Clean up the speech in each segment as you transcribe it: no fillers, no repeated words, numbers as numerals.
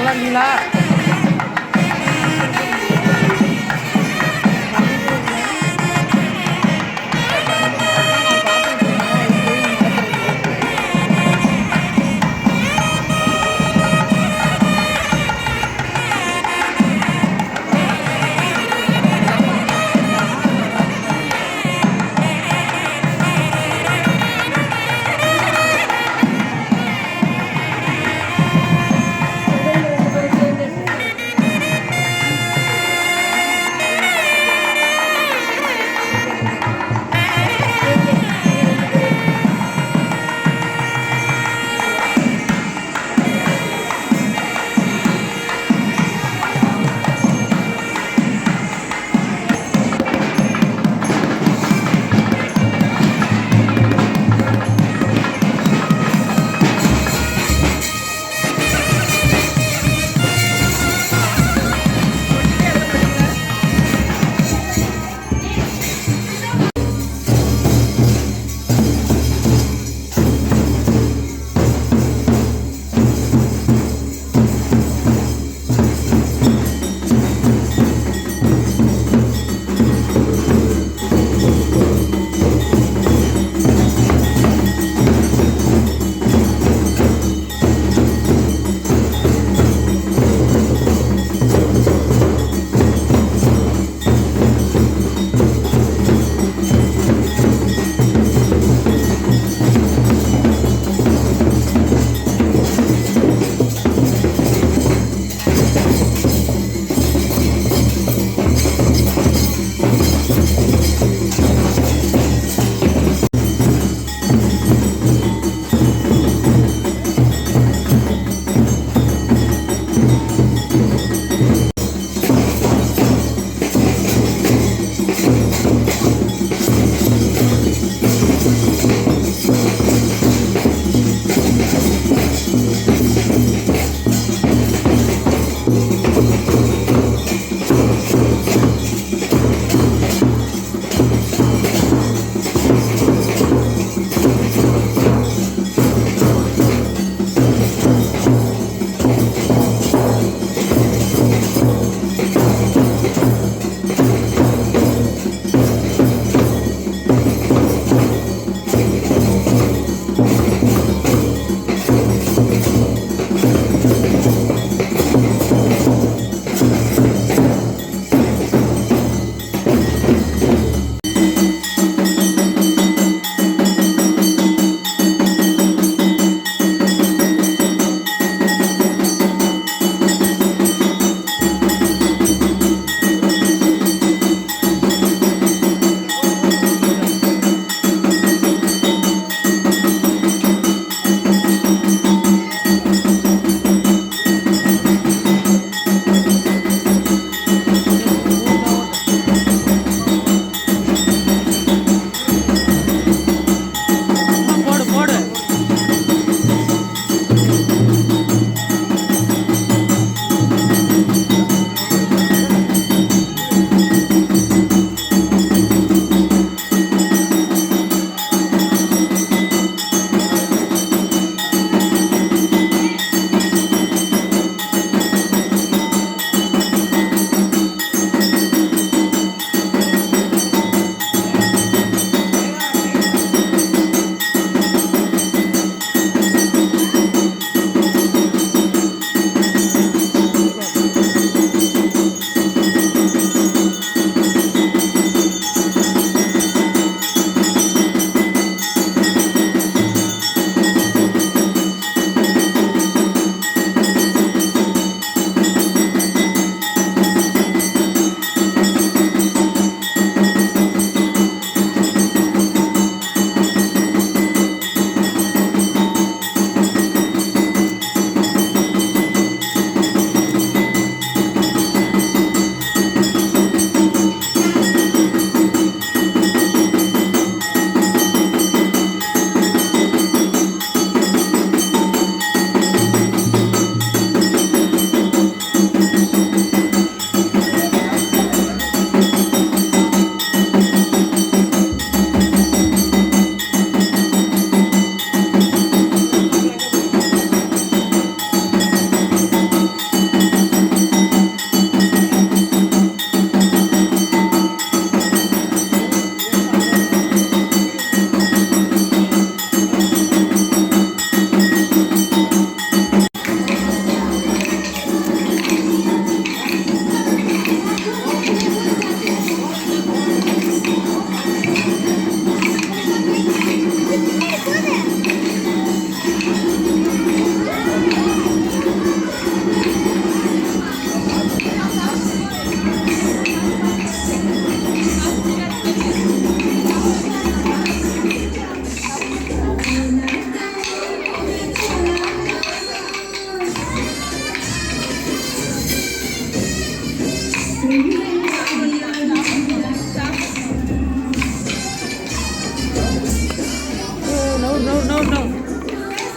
நல்லா இருந்தீங்களா? இடையில 2 பேரும் சேர்ந்து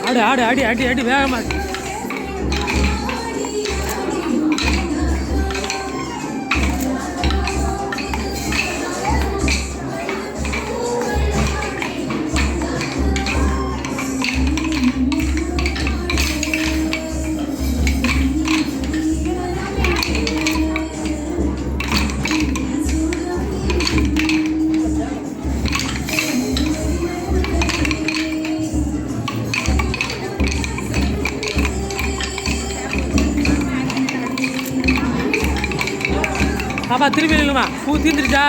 ஆடு ஆடு அடி அடி அடி வேகமா. பாப்பா திரும்பி நில்லுமா, பூ தீந்துருச்சா?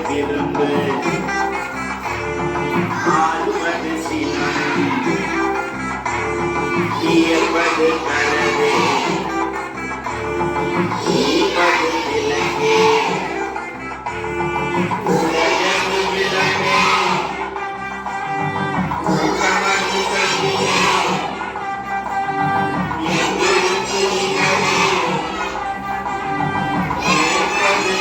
விரும்பு ஆளுவது சினம் இயல்பது கனவே ஈவது விலங்கே உலகது விலங்கே ஊக்கமது கல்வியே எங்களுக்கு இனவே ஏற்பது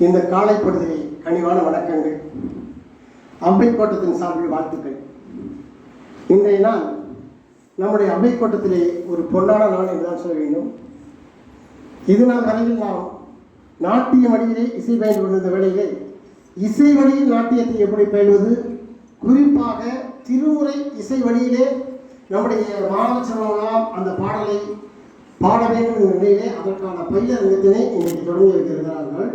இந்த காலை பொழுதிலே கனிவான வணக்கங்கள். அம்பை கோட்டத்தின் சார்பில் வாழ்த்துக்கள். இன்றைய நாள் நம்முடைய அம்பை கோட்டத்திலே ஒரு பொன்னான நாள் என்றுதான் சொல்ல வேண்டும். இது நாள் வரையில் நாம் நாட்டிய வழியிலே இசை பயின்று கொண்டிருந்த வேளையிலே இசை வழியில் நாட்டியத்தை எப்படி பயில்வது, குறிப்பாக திருமுறை இசை வழியிலே நம்முடைய மாணவ செல்வங்களாம் அந்த பாடலை பாட வேண்டும் என்ற நிலையிலே அதற்கான பயிலரங்கத்தினை இன்றைக்கு தொடங்கி வைத்திருக்கிறார்கள்.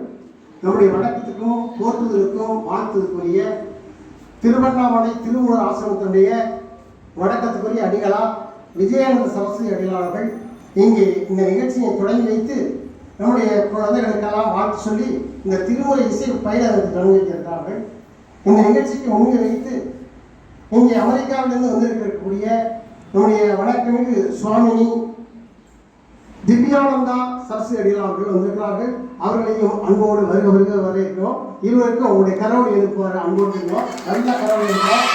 நம்முடைய வணக்கத்துக்கும் போற்றுதலுக்கும் வாழ்த்துக்குரிய திருவண்ணாமலை திருமூலர் ஆசிரமத்தினுடைய வணக்கத்துக்குரிய அடிகளார் விஜயானந்த சரஸ்வதி அடிகளார்கள் இங்கே இந்த நிகழ்ச்சியை தொடங்கி வைத்து நம்முடைய குழந்தைகளுக்கெல்லாம் வாழ்த்து சொல்லி இந்த திருமுறை இசை பயிலரங்கத்தை தொடங்கி வைத்திருக்கிறார்கள். இந்த நிகழ்ச்சிக்கு முன்னே வைத்து இங்கே அமெரிக்காவிலிருந்து வந்திருக்கக்கூடிய நம்முடைய வணக்கமிகு சுவாமினி திவ்யானந்தா சரஸ்வதி அடிகளார் அவர்கள் வந்திருக்கிறார்கள். அவர்களையும் அன்போடு வருக வருக வரவேற்கிறோம். இருவருக்கும் உங்களுடைய கரவொலி எழுப்புவார் அன்போடு இருக்கோம். நல்ல கரவொலி எழுப்போம்.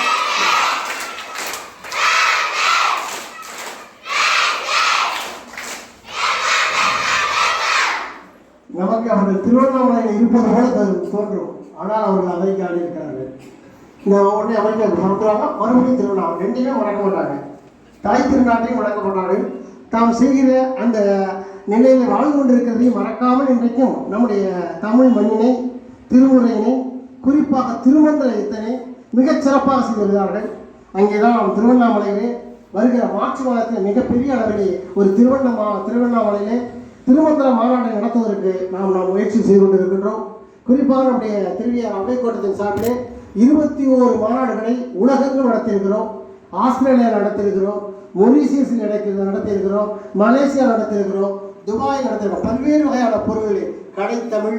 நமக்கு அவர்கள் திருவண்ணாமலையில் இருப்பது போல தோன்றும். ஆனால் அவர்கள் அமெரிக்காவில் இருக்கிறார்கள். இந்த உடனே அமெரிக்காவுக்கு மறந்துடுவாங்க, மறுபடியும் திருவண்ணாமலை ரெண்டையுமே மறக்க மாட்டாங்க. தாய் திருநாட்டையும் மறக்க மாட்டார்கள். தாம் செய்கிற அந்த நிலையில் வாழ்ந்து கொண்டிருக்கிறதையும் மறக்காமல் இன்றைக்கும் நம்முடைய தமிழ் மண்ணினை திருமுறையினை குறிப்பாக திருமந்திரத்தினை மிகச் சிறப்பாக செய்து வருகிறார்கள். அங்கேதான் திருவண்ணாமலையிலே வருகிற மார்ச் மாதத்தில் மிகப்பெரிய அளவிலே ஒரு திருவண்ணாமலையிலே திருமந்திர மாநாட்டை நடத்துவதற்கு நாம் முயற்சி செய்து கொண்டிருக்கின்றோம். குறிப்பாக நம்முடைய திருவியார் அம்பை கோட்டத்தின் சார்பிலே 21 மாநாடுகளை உலகெங்கும் நடத்தியிருக்கிறோம். ஆஸ்திரேலியா நடத்தியிருக்கிறோம், மொரீசியஸில் நடத்தியிருக்கிறோம், மலேசியா நடத்தியிருக்கிறோம், துபாய் நடத்தியிருக்கிறோம். பல்வேறு வகையான பொருள்களில் கடைத்தமிழ்,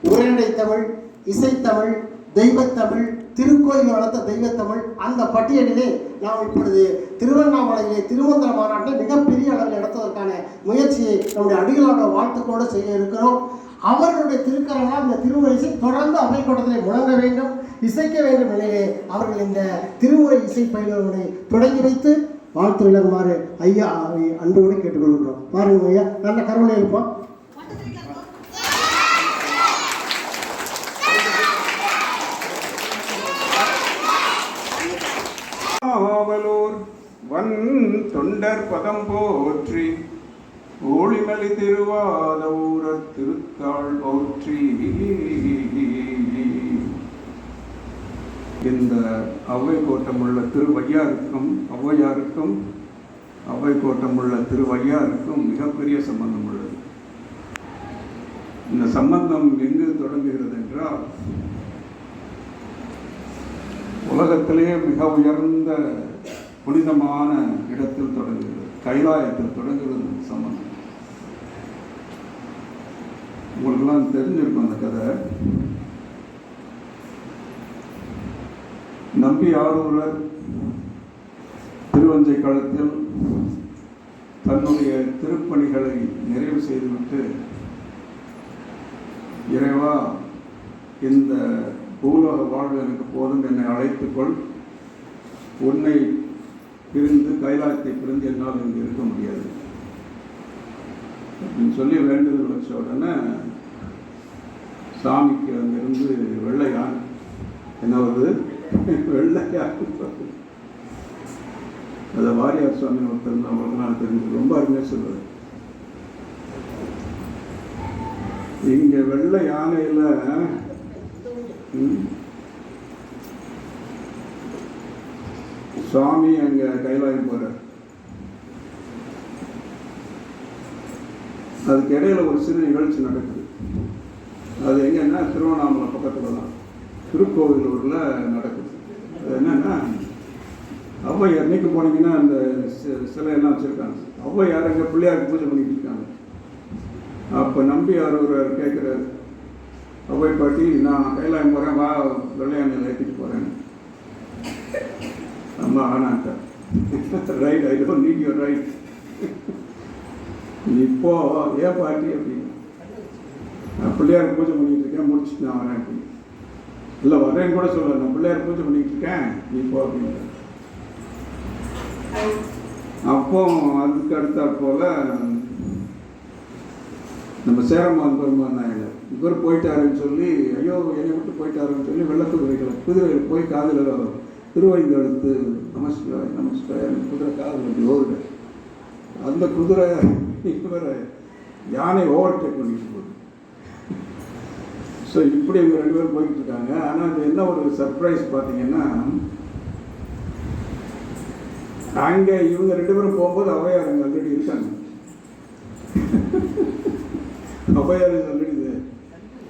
உரைநடை தமிழ், இசைத்தமிழ், தெய்வத்தமிழ், திருக்கோயில் நடத்த தெய்வத்தமிழ், அந்த பட்டியலிலே நாம் இப்பொழுது திருவண்ணாமலையிலே திருமந்திர மாநாட்டை மிகப்பெரிய அளவில் நடத்துவதற்கான முயற்சியை நம்முடைய அடிகளோட வாழ்த்துக்கோடு செய்ய இருக்கிறோம். அவர்களுடைய திருக்கரங்களால் இந்த திருமுறை இசை தொடர்ந்து அம்பை கோட்டத்திலே முழங்க வேண்டும், இசைக்க வேண்டும் நிலையிலே அவர்கள் இந்த திருமுறை இசை பயிலவர்களை தொடங்கி வைத்து வாழ்த்து விளங்குமாறு ஐயா அன்போடு கேட்டுக்கொள்கின்றோம். பாருங்க ஐயா, நல்ல கருணை இருப்போம். ஆவலூர் வன் தொண்டர் பதம் போற்றி ஊழிமலி திருவாத ஊரர் திருத்தாள் போற்றி. இந்த அவ்வை கோட்டமுள்ள திருவையாருக்கும் ஔவையாருக்கும் அவ்வை கோட்டமுள்ள திருவையாருக்கும் மிகப்பெரிய சம்பந்தம் உள்ளது. இந்த சம்பந்தம் எங்கு தொடங்குகிறது என்றால், உலகத்திலேயே மிக உயர்ந்த புனிதமான இடத்தில் தொடங்குகிறது, கைலாயத்தில் தொடங்குகிறது சம்பந்தம். உங்களுக்கெல்லாம் தெரிஞ்சிருக்கும் அந்த கதை. நம்பி ஆரூரர் திருவஞ்சை களத்தில் தன்னுடைய திருப்பணிகளை நிறைவு செய்துவிட்டு, இறைவா இந்த பூலோக வாழ்வு எனக்கு போதும், என்னை அழைத்துக்கொள், உன்னை பிரிந்து கைலாயத்தை பிரிந்து என்னால் இங்கு இருக்க முடியாது அப்படின்னு சொல்லி வேண்டுதல் வச்ச உடனே சாமிக்கு அங்கிருந்து வெள்ளையான் என்ன வருது, வெள்ளையான். அதை வாரியார் சுவாமி ஒருத்தர் அவங்களுக்கு நான் தெரிஞ்சு ரொம்ப அருமையாக சொல்லுவேன். இங்க வெள்ளை யானையில சுவாமி அங்க கைலாயம் போறார். அதுக்கு இடையில ஒரு சிறு நிகழ்ச்சி நடக்குது. அது எங்கன்னா திருவண்ணாமலை பக்கத்துல தான் திருக்கோவிலூர்ல நடக்குது. அது என்னன்னா, ஔவையார் இன்னைக்கு போனீங்கன்னா அந்த சிலையெல்லாம் வச்சிருக்காங்க. ஔவையார் அங்கே பிள்ளையாருக்கு பூஜை பண்ணிட்டு இருக்காங்க. அப்போ நம்பி ஒருவர் கேட்குறாரு, ஔவை பாட்டி நான் கைலாயம் போகிறேன், வா வெள்ளையானையில் ஏற்றிட்டு போகிறேன்னு. அம்மா ஆனாக்கா right, I don't need your right. இப்போ ஏன் பாட்டி அப்படின்னு, நான் பிள்ளையாருக்கு பூஜை பண்ணிட்டு இருக்கேன், முடிச்சுட்டு நான் வரேன் அப்படின்னு. இல்லை வரேன்னு கூட சொல்ல, நான் பிள்ளையார் பூஜை பண்ணிட்டு இருக்கேன், நீ போ அப்படின்னு. அப்போ அதுக்கு அடுத்தாற் போல நம்ம சேரமான் பெருமான் நாயகர் இவர் போயிட்டாருன்னு சொல்லி ஐயோ என்னை விட்டு போயிட்டாருன்னு சொல்லி குதிரையில் போய் காதில் திருவைந்தெடுத்து நமஸ்காரம் நமஸ்காரம் குதிரை காதில் வந்து ஓடுது. அந்த குதிரை இவரை யானை ஓவர்டேக் பண்ணிட்டு போகுது. ஸோ இப்படி இவங்க 2 பேரும் போய்கிட்டு இருக்காங்க. ஆனால் அது என்ன ஒரு சர்ப்ரைஸ் பார்த்தீங்கன்னா, அங்கே இவங்க 2 பேரும் போகும்போது ஔவையார் அங்கே ஆல்ரெடி இருக்காங்க. ஔவையார் ஆல்ரெடி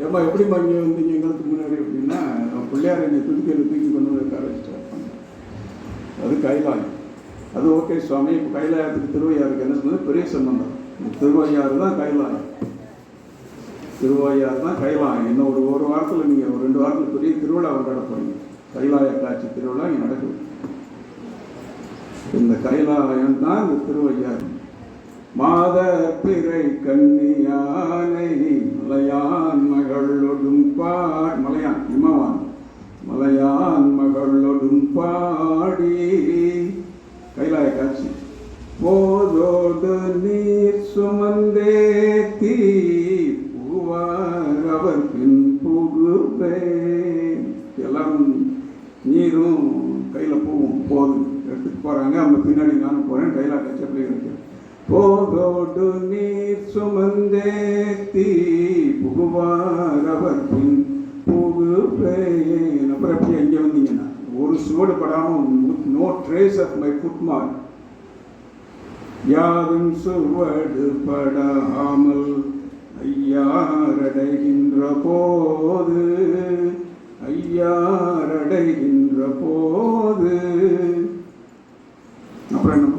ஏமா எப்படிமா இங்கே வந்தீங்க எங்களுக்கு முன்னாடி அப்படின்னா, பிள்ளையார் என்னை தூக்கி கொண்டு வந்து உட்கார. அது கைலாயம். அது ஓகே சுவாமி, இப்போ கைலாயத்துக்கு திருவையாருக்கு என்ன சொன்னது பெரிய சம்பந்தம். திருவையாறு தான் கைலாயம். திருவையாறு தான் கைலாயம். இன்னும் ஒரு வாரத்தில் நீங்கள் ஒரு 2 வாரத்தில் பெரிய திருவிழா கொண்டாட போறீங்க. கைலாய காட்சி திருவிழா இங்கே நடக்குது. இந்த கைலாயம் தான் இந்த திருவையாறு. மாத பிறை கன்னியானை மலையான் மகளொடும் மலையான் இமவான் மலையான் மகளொடும் பாடி கைலாய காட்சி. போதோடு நீர் சுமந்தேத்தி பூவார் அவர் பின் புகுவே. எல்லாரும் நீரும் கையில் பூவும் போது எடுத்துட்டு போகிறாங்க. அவங்க பின்னாடி நானும் போகிறேன். கைலாய காட்சி அப்படி இருக்கு. போதோடு நீர் சுமந்தேத்தி புகுவார் அவர் பின் புகுவேன். அப்புறம் எப்படி எங்கே வந்தீங்கன்னா ஒரு சுவடு படாமல் no trace of my foot mark. யாரும் சுவடு படாமல் ஐயாரடைகின்ற போது ஐயாரடைகின்ற போது அப்புறம் என்ன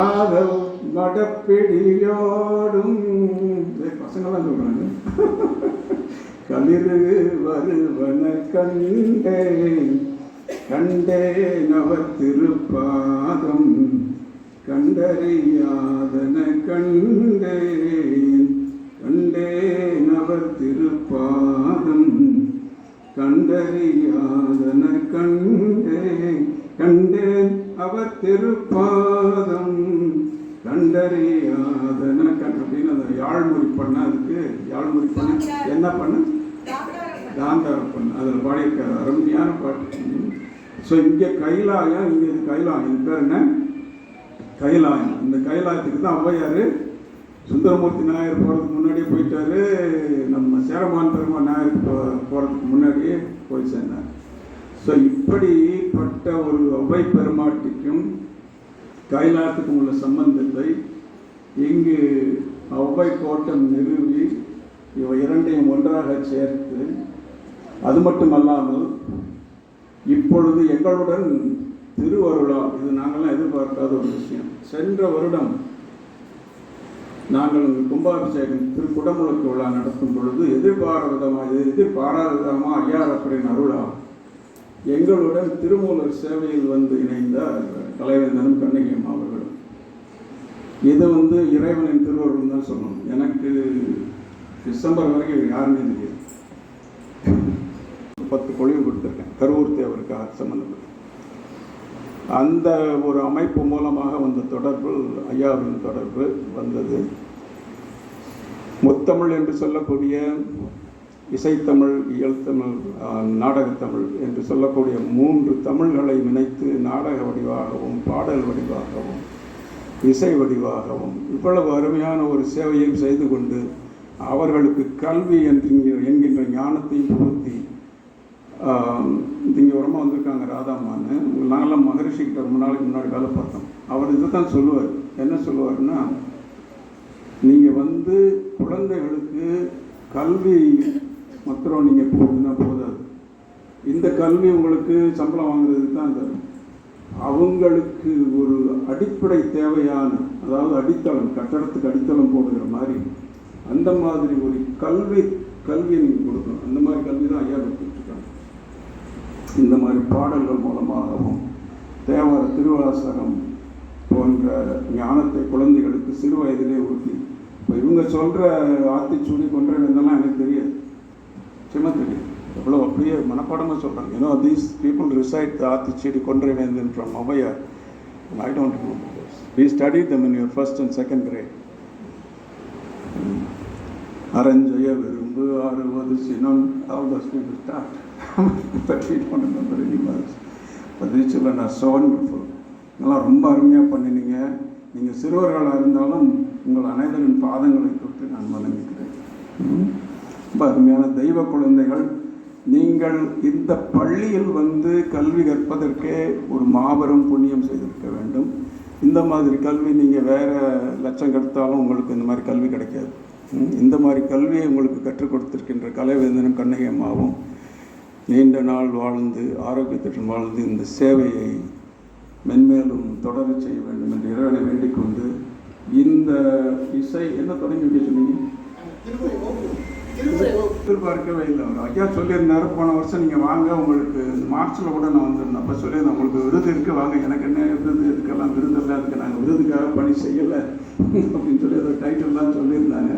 காதல் நடப்பிடியோடும் பசங்கள்லாம் சொல்றாங்க. களிறு வருவன கண்டேன் கண்டேன் அவர் திருப்பாதம் கண்டறியாதன கண்டேன் கண்டேன் அவர் திருப்பாதம் கண்டறியாதன கண்டேன் கண்டேன் அவர் திருப்பாதம் கண்டறியாதன அப்படின்னு அந்த யாழ்மொழி பண்ண. அதுக்கு யாழ்மொழி பண்ண என்ன பண்ண காந்தாரம் பண்ண. அதில் பாடியிருக்காரு. அருமையான பாட்டு. ஸோ இங்கே கைலாயம், இங்கே இது கைலாயம். இது பேர் என்ன? கைலாயம். இந்த கைலாயத்துக்கு தான் ஔவையார் சுந்தரமூர்த்தி நாயர் போகிறதுக்கு முன்னாடியே போயிட்டாரு. நம்ம சேரமான் பெருமாள் நாயருக்கு போகிறதுக்கு முன்னாடியே போய் சேர்ந்தார். ஸோ இப்படிப்பட்ட ஒரு ஔவை பெருமாட்டிக்கும் கைலாயத்துக்கும் உள்ள சம்பந்தத்தை இங்கு ஔவை கோட்டம் நிறுவி இவை இரண்டையும் ஒன்றாக சேர்த்து, அது மட்டுமல்லாமல் இப்பொழுது எங்களுடன் திருவருளா, இது நாங்கள்லாம் எதிர்பார்க்காத ஒரு விஷயம். சென்ற வருடம் நாங்கள் கும்பாபிஷேகம் திருக்குடமுழுக்கு விழா நடத்தும் பொழுது எதிர்பாராத விதமாக ஐயாரப்பரின் அருளா எங்களுடன் திருமூலர் சேவையில் வந்து இணைந்த கலைவேந்தனும் கண்ணகியம் அவர்களும். இது இறைவனின் திருவருள் தான் சொல்லணும். எனக்கு டிசம்பர் வரைக்கும் யாருமே தெரியாது. 10 பொழிவு கொடுத்துருக்கேன் கரூர் தேவருக்காக சம்பந்தப்பட்ட. அந்த ஒரு அமைப்பு மூலமாக வந்த தொடர்பு, ஐயாவின் தொடர்பு வந்தது. முத்தமிழ் என்று சொல்லக்கூடிய இசைத்தமிழ், இயல்தமிழ், நாடகத்தமிழ் என்று சொல்லக்கூடிய 3 தமிழ்களை இணைத்து நாடக வடிவாகவும் பாடல் வடிவாகவும் இசை வடிவாகவும் இவ்வளவு அருமையான ஒரு சேவையும் செய்து கொண்டு அவர்களுக்கு கல்வி என்கின்ற ஞானத்தையும் புகுத்தி இங்கே உரமாக வந்திருக்காங்க ராதாமான்னு. நாங்களாம் மகரிஷிக்கிட்ட ரொம்ப நாளைக்கு முன்னாடி வேலை பார்த்தோம். அவர் இதை தான் சொல்லுவார். என்ன சொல்லுவார்னா, நீங்கள் குழந்தைகளுக்கு கல்வி மாத்திரம் நீங்கள் போகுதுன்னா போதாது. இந்த கல்வி உங்களுக்கு சம்பளம் வாங்குறதுக்கு தான் தரும். அவங்களுக்கு ஒரு அடிப்படை தேவையான, அதாவது அடித்தளம், கட்டடத்துக்கு அடித்தளம் போடுகிற மாதிரி அந்த மாதிரி ஒரு கல்வியை நீங்கள் கொடுக்கணும். அந்த மாதிரி கல்வி தான் ஐயா கொடுத்துட்ருக்காங்க. இந்த மாதிரி பாடல்கள் மூலமாகவும் தேவார திருவாசகம் போன்ற ஞானத்தை குழந்தைகளுக்கு சிறு வயதிலே ஊட்டி. இப்போ இவங்க சொல்கிற ஆத்திச்சூடி கொன்றதெல்லாம் எனக்கு தெரியாது, சும்மா தெரியும். எவ்வளோ அப்படியே மனப்பாடமாக சொல்கிறாங்க. ஏன்னா these people recite the Aathichoodi Kondraivendhan from Avvaiyar. I don't know. We studied them in your first and second grade. அரஞ்சய விரும்பு ஆறுவது சினம் இதெல்லாம் ரொம்ப அருமையாக பண்ணினீங்க. நீங்கள் சிறுவர்களாக இருந்தாலும் உங்கள் அனைவரின் பாதங்களை தொட்டு நான் வணங்குகிறேன். ரொம்ப அருமையான தெய்வ குழந்தைகள். நீங்கள் இந்த பள்ளியில் வந்து கல்வி கற்பதற்கே ஒரு மாபெரும் புண்ணியம் செய்திருக்க வேண்டும். இந்த மாதிரி கல்வி நீங்கள் வேறு லட்சம் கெடுத்தாலும் உங்களுக்கு இந்த மாதிரி கல்வி கிடைக்காது. இந்த மாதிரி கல்வியை உங்களுக்கு கற்றுக் கொடுத்திருக்கின்ற கலைவேந்தனும் கண்ணகி அம்மாவும் நீண்ட நாள் வாழ்ந்து ஆரோக்கியத்துடன் வாழ்ந்து இந்த சேவையை மென்மேலும் தொடர செய்ய வேண்டும் என்று இறைவனை வேண்டிக் கொண்டு இந்த இசை என்ன தொடங்கி வைக்க சொன்னீங்க? எதிர்பார்க்கவே இல்லை. அவர் ஐயா சொல்லியிருந்தாரு போன வருஷம் நீங்கள் வாங்க, உங்களுக்கு மார்ச்சில் கூட நான் வந்திருந்தேன். அப்போ சொல்லியிருந்தேன் உங்களுக்கு விருது இருக்குது, வாங்க. எனக்கு என்ன விருது, இதுக்கெல்லாம் விருது இல்லை, அதுக்கு நாங்கள் விருதுக்காக பணி செய்யலை அப்படின்னு சொல்லி அதை டைட்டில்லாம் சொல்லியிருந்தாங்க.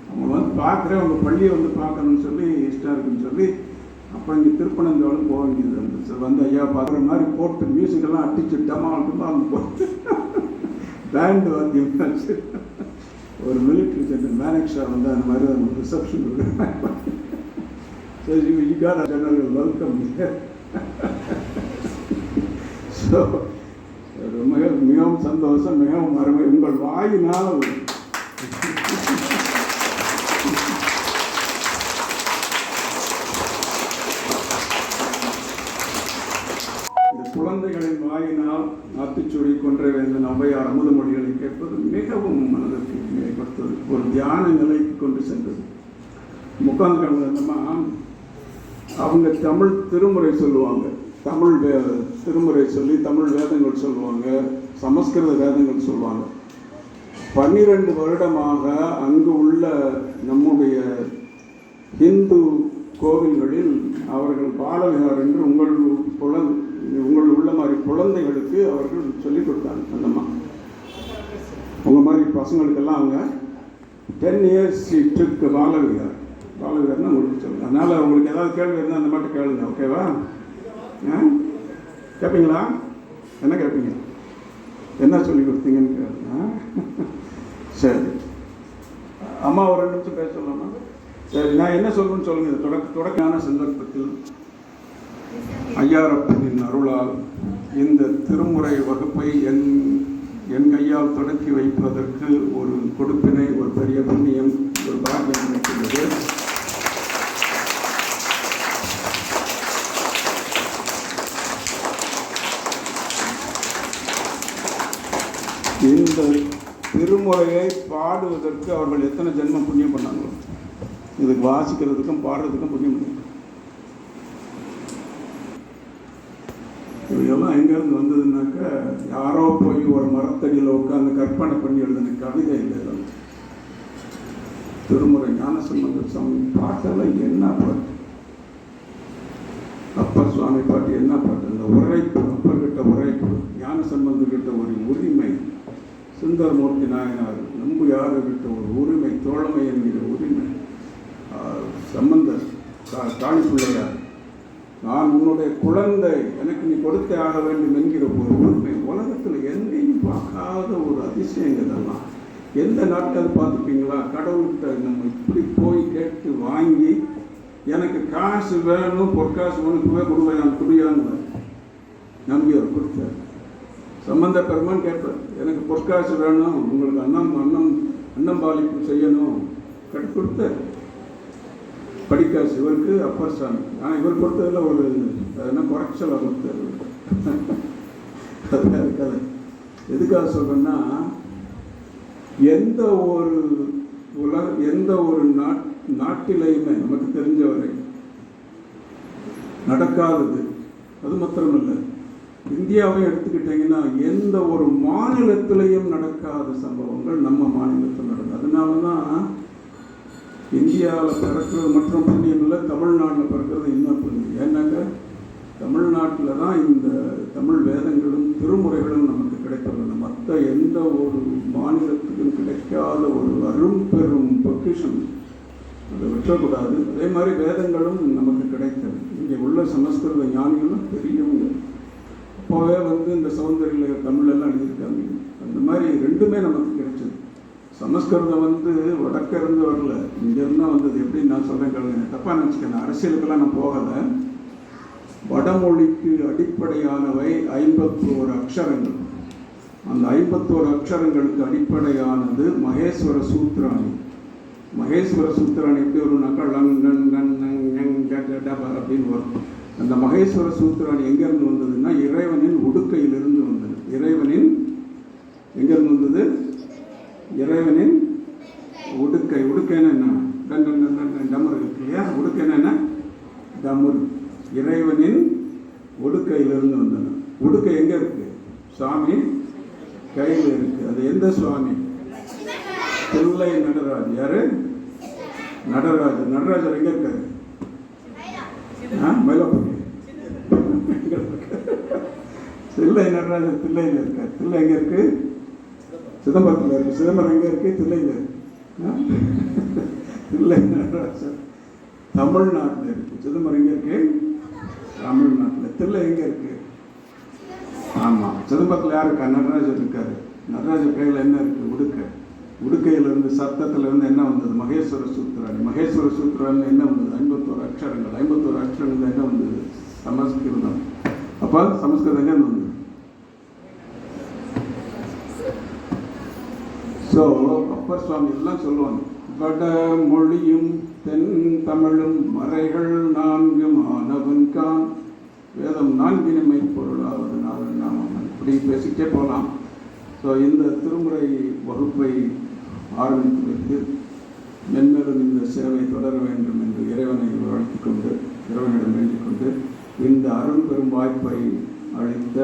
அவங்க வந்து பார்க்குறேன், உங்கள் பள்ளியை வந்து பார்க்கணும்னு சொல்லி இஷ்டம் இருக்குன்னு சொல்லி அப்போ இங்கே திருப்பனந்தாலும் போக வேண்டியது இருந்துச்சு. வந்து ஐயா பார்க்குற மாதிரி போட்டு மியூசிக்கெல்லாம் அடிச்சு டமால் போட்டு பேண்டு வாத்தியம் ஒரு மிலிட்ரி சென்டர் மேனேக்ஷா வந்து அந்த மாதிரி ஒரு ரிசப்ஷன் ஜெனரல் வெல்கம். ஸோ மிகவும் சந்தோஷம், மிகவும் அருமை. உங்கள் வாயினால் குழந்தைகளின் வாயினால் ஆத்திச்சூடி கொன்றை வேந்தன் ஔவையார் அமுத மொழிகளை கேட்பது மிகவும் மனதிற்கு மேம்படுத்தது, ஒரு தியான நிலைக்கு கொண்டு சென்றது. முக்காந்து கிழந்தமா அவங்க தமிழ் திருமுறை சொல்லுவாங்க, தமிழ் திருமுறை சொல்லி தமிழ் வேதங்கள் சொல்லுவாங்க, சமஸ்கிருத வேதங்கள் சொல்லுவாங்க. 12 வருடமாக அங்கு உள்ள நம்முடைய இந்து கோவில்களில் அவர்கள் பாலவிகார் என்று உங்கள் உள்ள மாதிரி குழந்தைகளுக்கு அவர்கள் சொல்லிக் கொடுத்தாங்க. அந்தம்மா உங்கள் மாதிரி பசங்களுக்கெல்லாம் அவங்க 10 years டுக்கு பாலவிகார்னா உங்களுக்கு சொல்லுங்கள். அதனால் உங்களுக்கு ஏதாவது கேள்வி இருந்தால் அந்த மாதிரி கேளுங்க, ஓகேவா? கேட்பீங்களா? என்ன கேட்பீங்க? என்ன சொல்லி கொடுத்தீங்கன்னு கேளுங்க. சரி, அம்மா ஒரு 2 நிமிஷம் பேச சொல்லலாமா? சரி, நான் என்ன சொல்லணும்னு சொல்லுங்கள். தொடக்கான சந்தர்ப்பத்தில் ஐயாரப்பனின் அருளால் இந்த திருமுறை வகுப்பை என் கையால் தொடக்கி வைப்பதற்கு ஒரு கொடுப்பினை, ஒரு பெரிய புண்ணியம், ஒரு பாக்கியம் கிடைக்கிறது. இந்த திருமுறையை பாடுவதற்கு அவர்கள் எத்தனை ஜென்மம் புண்ணியம் பண்ணாங்களோ, இதுக்கு வாசிக்கிறதுக்கும் பாடுறதுக்கும் புண்ணியம் பண்ணாங்க. இதெல்லாம் எங்கேருந்து வந்ததுன்னாக்க யாரோ போய் ஒரு மரத்தடியில் உட்காந்து கற்பனை பண்ணி எழுதின கவிதை இல்லை. திருமுறை ஞானசம்பந்த சுவாமி பாட்டெல்லாம் என்ன பாட்டு, அப்பர் சுவாமி பாட்டு என்ன பாட்டு, அந்த உரைப்பு, அப்பர் கிட்ட உரைப்பு, ஞானசம்பந்த கிட்ட ஒரு உரிமை, சுந்தரமூர்த்தி நாயனார் நம்புயார் கிட்ட ஒரு உரிமை, தோழமை என்கிற உரிமை, சம்பந்தர் காளிப்பிள்ளையார் நான் உன்னுடைய குழந்தை, எனக்கு நீ கொடுத்தே ஆக வேண்டும் என்கிற ஒரு உண்மை உலகத்தில் எங்கேயும் பார்க்காத ஒரு அதிசயம். இதெல்லாம் எந்த நாட்கள் பார்த்துப்பீங்களா? கடவுள்கிட்ட நம்ம இப்படி போய் கேட்டு வாங்கி எனக்கு காசு வேணும், பொற்காசு உனக்குவே கொடுவையான் குடியான்னு நம்பியார் கொடுத்தார். சம்பந்த பெருமான் கேட்பார், எனக்கு பொற்காசு வேணும், உங்களுக்கு அன்னம் பாலிப்பு செய்யணும், கொடுத்தார். படிக்காசு இவருக்கு அப்பர் சாமி. ஆனால் இவர் கொடுத்ததில் ஒரு என்ன குறைச்சலாக கொடுத்தாரு. கதை எதுக்காக சொல்கிறேன்னா, எந்த ஒரு நாட்டிலையுமே நமக்கு தெரிஞ்சவரை நடக்காதது. அது மாத்திரமில்லை, இந்தியாவையும் எடுத்துக்கிட்டிங்கன்னா எந்த ஒரு மாநிலத்திலையும் நடக்காத சம்பவங்கள் நம்ம மாநிலத்தில் நடக்குது. அதனால தான் இந்தியாவில் பிறக்கிறது மற்றும் புண்ணியம் இல்லை, தமிழ்நாட்டில் பிறக்கிறது இன்னும் புண்ணியம். ஏன்னாக்க தமிழ்நாட்டில் தான் இந்த தமிழ் வேதங்களும் திருமுறைகளும் நமக்கு கிடைத்துள்ளன. மற்ற எந்த ஒரு மாநிலத்துக்கும் கிடைக்காத ஒரு அரும்பெரும் பொக்கிஷம், அதை விட்டக்கூடாது. அதே மாதிரி வேதங்களும் நமக்கு கிடைத்தது. இங்கே உள்ள சமஸ்கிருத ஞானிகளும் பெரியவங்க. அப்போவே இந்த சௌந்தரியில் தமிழெல்லாம் எழுதியிருக்காங்க. அந்த மாதிரி ரெண்டுமே நமக்கு கிடைச்சது. சமஸ்கிருதம் வந்து வடக்க இருந்து வரல, இங்கேருந்து தான் வந்தது. எப்படின்னு நான் சொல்கிறேன் கேளுங்க, தப்பாக நினச்சிக்கிறேன், அரசியலுக்கெல்லாம் நான் போகலை. வடமொழிக்கு அடிப்படையானவை 51 அக்ஷரங்கள். அந்த 51 அக்ஷரங்களுக்கு அடிப்படையானது மகேஸ்வர சூத்திராணி. மகேஸ்வர சூத்திராணி எப்படி வரும்னாக்கா அப்படின்னு வரும். அந்த மகேஸ்வர சூத்திராணி எங்கேருந்து வந்ததுன்னா இறைவனின் உடுக்கையிலிருந்து வந்தது. இறைவனின் எங்கேருந்து வந்தது? இறைவனின் உடுக்கை. உடுக்கைன்னா என்ன? டமர் இருக்கு இல்லையா? உடுக்கைன்னா என்ன? டமர். இறைவனின் உடுக்கையிலிருந்து வந்தது. உடுக்கை எங்கே இருக்கு? சுவாமி கையில் இருக்கு. அது எந்த சுவாமி? தில்லை நடராஜ். யாரு? நடராஜர். நடராஜர் எங்க இருக்காரு? மயிலாப்பூர். தில்லை நடராஜர் தில்லையில் இருக்காரு. தில்லை எங்க இருக்கு? சிதம்பரத்தில் இருக்கு. சிதம்பரம் எங்க இருக்கு? தில்லையில் இருக்கு. தில்லை நடராஜர் தமிழ்நாட்டில் இருக்கு. சிதம்பரம் எங்க இருக்கு? தமிழ்நாட்டில். தில்லை எங்க இருக்கு? ஆமாம், சிதம்பரத்தில் யார் இருக்கா? நடராஜர் இருக்காரு. நடராஜர் கையில் என்ன இருக்கு? உடுக்கை. உடுக்கையிலிருந்து சத்தத்திலிருந்து என்ன வந்தது? மகேஸ்வர சூத்திராணி. மகேஸ்வர சூத்திராணி என்ன வந்தது? 51 அக்ஷரங்கள். 51 அக்ஷரங்கள் என்ன வந்தது? சமஸ்கிருதம். அப்போ சமஸ்கிருதம் எங்கே வந்தது? ஸோ அப்பர் சுவாமி எல்லாம் சொல்லுவாங்க, வட மொழியும் தென் தமிழும் மறைகள் 4 மாணவன்கான் வேதம் 4 பொருளாவது நாவல் நாமம். இப்படி பேசிக்கிட்டே போகலாம். ஸோ இந்த திருமுறை வகுப்பை ஆரம்பித்து வைத்து மென்மேலும் இந்த சேவை தொடர வேண்டும் என்று இறைவனை வாழ்த்திக் கொண்டு, இறைவனிடம் வேண்டிக் கொண்டு, இந்த அருள் பெரும் வாய்ப்பை அளித்த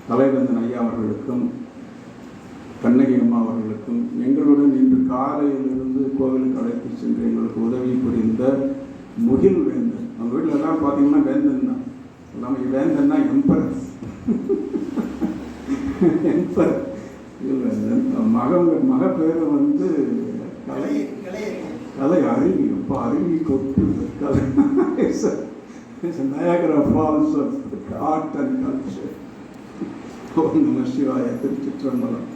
தலைவந்தன் ஐயா அவர்களுக்கும் கண்ணகி அம்மா அவர்களுக்கும், எங்களுடன் இன்று காலையிலிருந்து கோவிலுக்கு அழைத்து சென்று எங்களுக்கு உதவி புரிந்த முகில் வேந்தன். அவங்க வீட்டில் எல்லாம் பார்த்தீங்கன்னா வேந்தன் தான். எல்லாமே வேந்தன்னா எம்பரர். எம்பரர் வேந்தன். மக பேரை வந்து கலை அருவி. அப்போ அருவி கொட்டு கலை. Niagara falls of art and culture. ஓம் நம சிவாய. திருச்சிற்றம்பலம்.